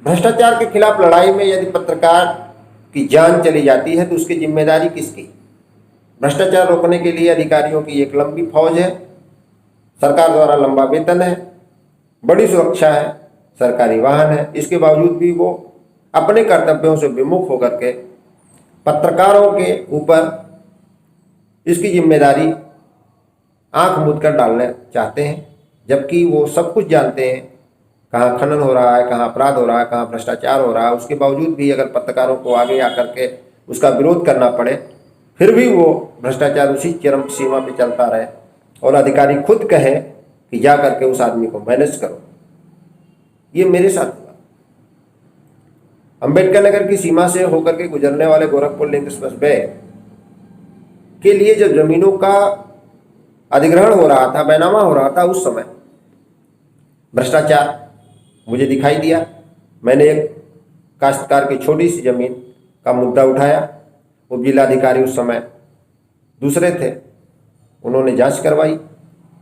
भ्रष्टाचार के खिलाफ लड़ाई में यदि पत्रकार की जान चली जाती है तो उसकी जिम्मेदारी किसकी? भ्रष्टाचार रोकने के लिए अधिकारियों की एक लंबी फौज है, सरकार द्वारा लंबा वेतन है, बड़ी सुरक्षा है, सरकारी वाहन है। इसके बावजूद भी वो अपने कर्तव्यों से विमुख होकर के पत्रकारों के ऊपर इसकी जिम्मेदारी आंख मूंद कर डालना चाहते हैं, जबकि वो सब कुछ जानते हैं, कहाँ खनन हो रहा है, कहाँ अपराध हो रहा है, कहाँ भ्रष्टाचार हो रहा है। उसके बावजूद भी अगर पत्रकारों को आगे आकर के उसका विरोध करना पड़े, फिर भी वो भ्रष्टाचार उसी चरम सीमा पे चलता रहे और अधिकारी खुद कहे कि जा करके उस आदमी को मैनेज करो। ये मेरे साथ हुआ। अंबेडकर नगर की सीमा से होकर के गुजरने वाले गोरखपुर लिंक एक्सप्रेस वे के लिए जब जमीनों का अधिग्रहण हो रहा था, बैनामा हो रहा था, उस समय भ्रष्टाचार मुझे दिखाई दिया। मैंने एक काश्तकार की छोटी सी जमीन का मुद्दा उठाया। उप जिलाधिकारी उस समय दूसरे थे, उन्होंने जांच करवाई।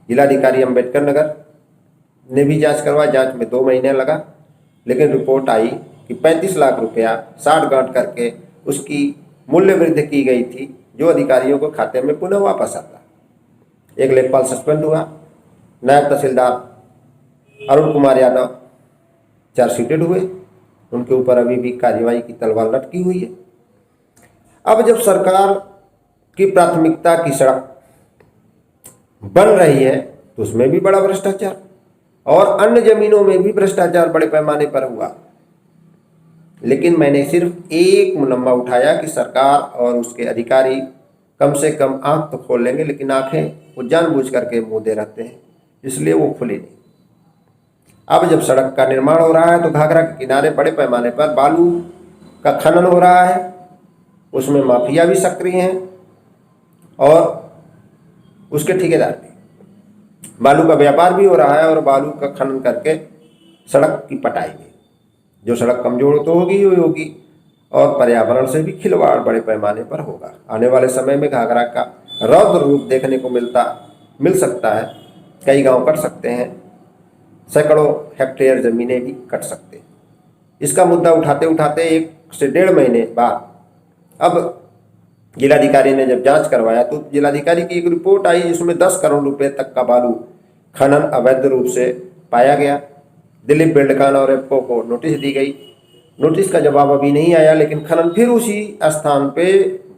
जिलाधिकारी अंबेडकर नगर ने भी जांच करवाई। जांच में 2 महीने लगा, लेकिन रिपोर्ट आई कि 35 लाख रुपया साठ गांठ करके उसकी मूल्य वृद्धि की गई थी, जो अधिकारियों को खाते में पुनः वापस आता। एक लेखपाल सस्पेंड हुआ। नायब तहसीलदार अरुण कुमार यादव चार्जशीटेड हुए। उनके ऊपर अभी भी कार्रवाई की तलवार लटकी हुई है। अब जब सरकार की प्राथमिकता की सड़क बन रही है तो उसमें भी बड़ा भ्रष्टाचार, और अन्य जमीनों में भी भ्रष्टाचार बड़े पैमाने पर हुआ। लेकिन मैंने सिर्फ एक मुनम्मा उठाया कि सरकार और उसके अधिकारी कम से कम आंख तो खोल लेंगे, लेकिन आंखें वो जानबूझ करके मूंदे रहते हैं, इसलिए वो खुली नहीं। अब जब सड़क का निर्माण हो रहा है तो घाघरा के किनारे बड़े पैमाने पर बालू का खनन हो रहा है। उसमें माफिया भी सक्रिय हैं और उसके ठेकेदार भी। बालू का व्यापार भी हो रहा है और बालू का खनन करके सड़क की पटाई भी। जो सड़क कमजोर तो होगी ही होगी, और पर्यावरण से भी खिलवाड़ बड़े पैमाने पर होगा। आने वाले समय में घाघरा का रौद्र रूप देखने को मिल सकता है। कई गांव कट सकते हैं, सैकड़ों हेक्टेयर जमीनें भी कट सकते हैं। इसका मुद्दा उठाते उठाते 1 से 1.5 महीने बाद अब जिलाधिकारी ने जब जांच करवाया तो जिलाधिकारी की एक रिपोर्ट आई, जिसमें 10 करोड़ रुपए तक का बालू खनन अवैध रूप से पाया गया। दिलीप बिल्डकॉन और एप्को को नोटिस दी गई। नोटिस का जवाब अभी नहीं आया, लेकिन खनन फिर उसी स्थान पे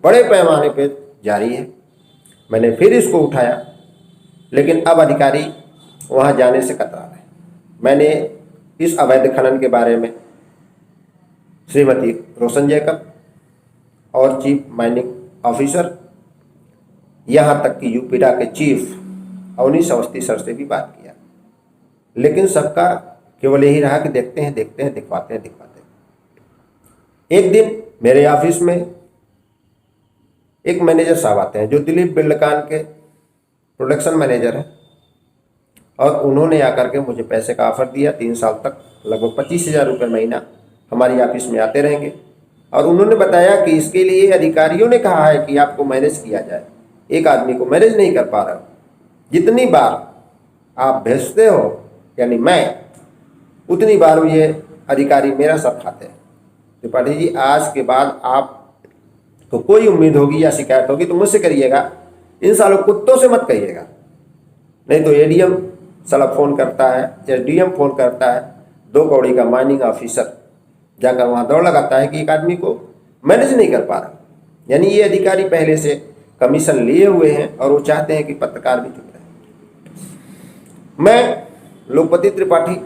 बड़े पैमाने पे जारी है। मैंने फिर इसको उठाया, लेकिन अब अधिकारी वहां जाने से कतरा रहे। मैंने इस अवैध खनन के बारे में श्रीमती रोशन जैकब और चीफ माइनिंग ऑफिसर, यहाँ तक कि यूपीडा के चीफ अवनीश अवस्थी सर से भी बात किया, लेकिन सबका केवल यही रहा कि देखते हैं, दिखवाते हैं। एक दिन मेरे ऑफिस में एक मैनेजर साहब आते हैं जो दिलीप बिल्डकॉन के प्रोडक्शन मैनेजर हैं, और उन्होंने आकर के मुझे पैसे का ऑफर दिया। 3 साल तक लगभग 25,000 रुपये महीना हमारी ऑफिस में आते रहेंगे, और उन्होंने बताया कि इसके लिए अधिकारियों ने कहा है कि आपको मैनेज किया जाए। एक आदमी को मैनेज नहीं कर पा रहे हो, जितनी बार आप भेजते हो यानी मैं, उतनी बार ये अधिकारी मेरा सब खाते हैं। त्रिपाठी जी, आज के बाद आपको कोई उम्मीद होगी या शिकायत होगी तो मुझसे करिएगा, इन सालों कुत्तों से मत कहिएगा। नहीं तो एडीएम साला फ़ोन करता है, एसडीएम फ़ोन करता है, 2 कौड़ी का माइनिंग ऑफिसर जाकर वहाँ दौड़ लगाता है कि एक आदमी को मैनेज नहीं कर पा रहा। यानी ये अधिकारी पहले से कमीशन लिए हुए हैं और वो चाहते हैं कि पत्रकार भी चुप रहे। मैं लोकपति त्रिपाठी,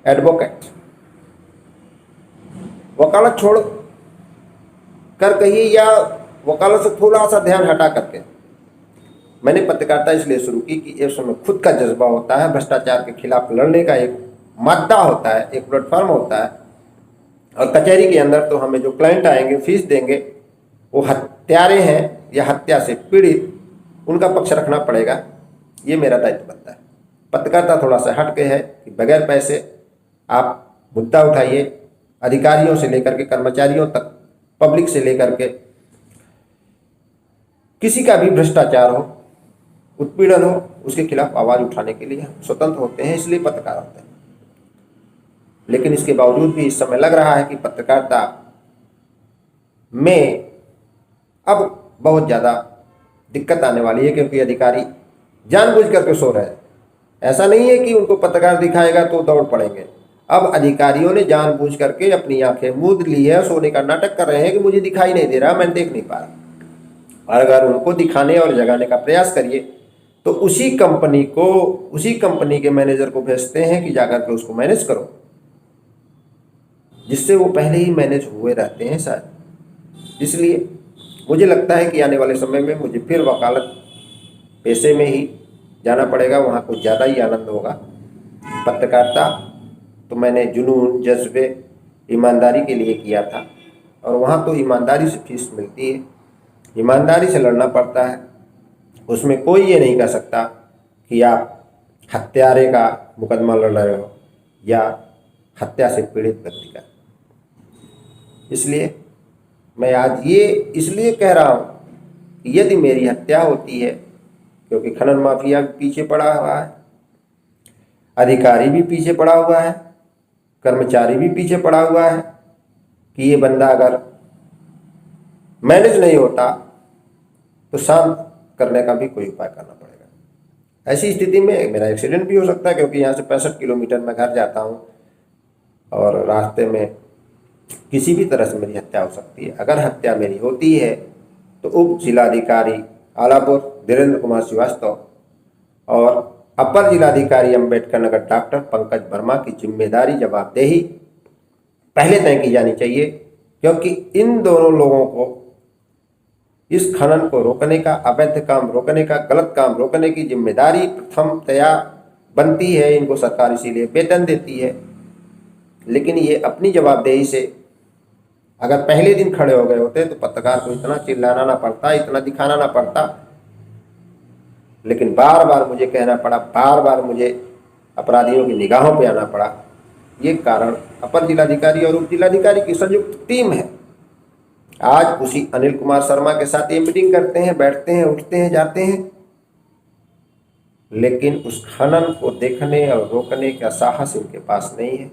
एडवोकेट, वकालत छोड़ कर कहिए या वकालत से थोड़ा सा ध्यान हटा करके मैंने पत्रकारिता इसलिए शुरू की कि इस समय खुद का जज्बा होता है, भ्रष्टाचार के खिलाफ लड़ने का एक मादा होता है, एक प्लेटफॉर्म होता है। और कचहरी के अंदर तो हमें जो क्लाइंट आएंगे, फीस देंगे, वो हत्यारे हैं या हत्या से पीड़ित, उनका पक्ष रखना पड़ेगा। ये मेरा दायित्व बनता है। पत्रकारिता थोड़ा सा हट के है कि बगैर पैसे आप मुद्दा उठाइए, अधिकारियों से लेकर के कर्मचारियों तक, पब्लिक से लेकर के किसी का भी भ्रष्टाचार हो, उत्पीड़न हो, उसके खिलाफ आवाज़ उठाने के लिए हम स्वतंत्र होते हैं, इसलिए पत्रकार होते हैं। लेकिन इसके बावजूद भी इस समय लग रहा है कि पत्रकारिता में अब बहुत ज़्यादा दिक्कत आने वाली है, क्योंकि अधिकारी जानबूझ करके सो रहे हैं। ऐसा नहीं है कि उनको पत्रकार दिखाएगा तो दौड़ पड़ेंगे। अब अधिकारियों ने जानबूझ करके अपनी आंखें मूंद ली है, सोने का नाटक कर रहे हैं कि मुझे दिखाई नहीं दे रहा, मैं देख नहीं पा रहा। और अगर उनको दिखाने और जगाने का प्रयास करिए तो उसी कंपनी के मैनेजर को भेजते हैं कि जाकर के उसको मैनेज करो, जिससे वो पहले ही मैनेज हुए रहते हैं शायद। इसलिए मुझे लगता है कि आने वाले समय में मुझे फिर वकालत पेशे में ही जाना पड़ेगा, वहाँ कुछ ज़्यादा ही आनंद होगा। पत्रकारिता तो मैंने जुनून, जज्बे, ईमानदारी के लिए किया था, और वहाँ तो ईमानदारी से फीस मिलती है, ईमानदारी से लड़ना पड़ता है। उसमें कोई ये नहीं कह सकता कि आप हत्यारे का मुकदमा लड़ रहे हो या हत्या से पीड़ित व्यक्ति का। इसलिए मैं आज ये इसलिए कह रहा हूँ कि यदि मेरी हत्या होती है, क्योंकि खनन माफिया भी पीछे पड़ा हुआ है, अधिकारी भी पीछे पड़ा हुआ है, कर्मचारी भी पीछे पड़ा हुआ है, कि ये बंदा अगर मैनेज नहीं होता तो शांत करने का भी कोई उपाय करना पड़ेगा। ऐसी स्थिति में मेरा एक्सीडेंट भी हो सकता है, क्योंकि यहाँ से 65 किलोमीटर मैं घर जाता हूँ और रास्ते में किसी भी तरह से मेरी हत्या हो सकती है। अगर हत्या मेरी होती है तो उप जिलाधिकारी आलापुर धीरेन्द्र कुमार श्रीवास्तव और अपर जिलाधिकारी अम्बेडकर नगर डॉक्टर पंकज वर्मा की जिम्मेदारी, जवाबदेही पहले तय की जानी चाहिए, क्योंकि इन दोनों लोगों को इस खनन को रोकने का, अवैध काम रोकने का, गलत काम रोकने की जिम्मेदारी प्रथमतया बनती है। इनको सरकार इसीलिए वेतन देती है। लेकिन ये अपनी जवाबदेही से अगर पहले दिन खड़े हो गए होते तो पत्रकार को इतना चिल्लाना ना पड़ता, इतना दिखाना ना पड़ता। लेकिन बार बार मुझे कहना पड़ा, बार बार मुझे अपराधियों की निगाहों पे आना पड़ा। ये कारण अपर जिलाधिकारी और उप जिलाधिकारी की संयुक्त टीम है। आज उसी अनिल कुमार शर्मा के साथ ये मीटिंग करते हैं, बैठते हैं, उठते हैं, जाते हैं, लेकिन उस खनन को देखने और रोकने का साहस इनके पास नहीं है।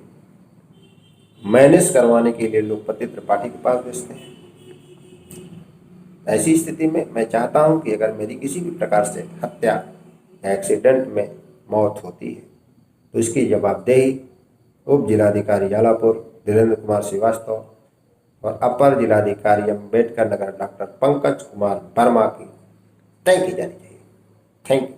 मैनेज करवाने के लिए लोग पति त्रिपाठी के पास भेजते हैं। ऐसी स्थिति में मैं चाहता हूं कि अगर मेरी किसी भी प्रकार से हत्या या एक्सीडेंट में मौत होती है तो इसकी जवाबदेही उप जिलाधिकारी आलापुर धीरेन्द्र कुमार श्रीवास्तव और अपर जिलाधिकारी अम्बेडकर नगर डॉक्टर पंकज कुमार वर्मा की तय की जानी चाहिए। Thank you.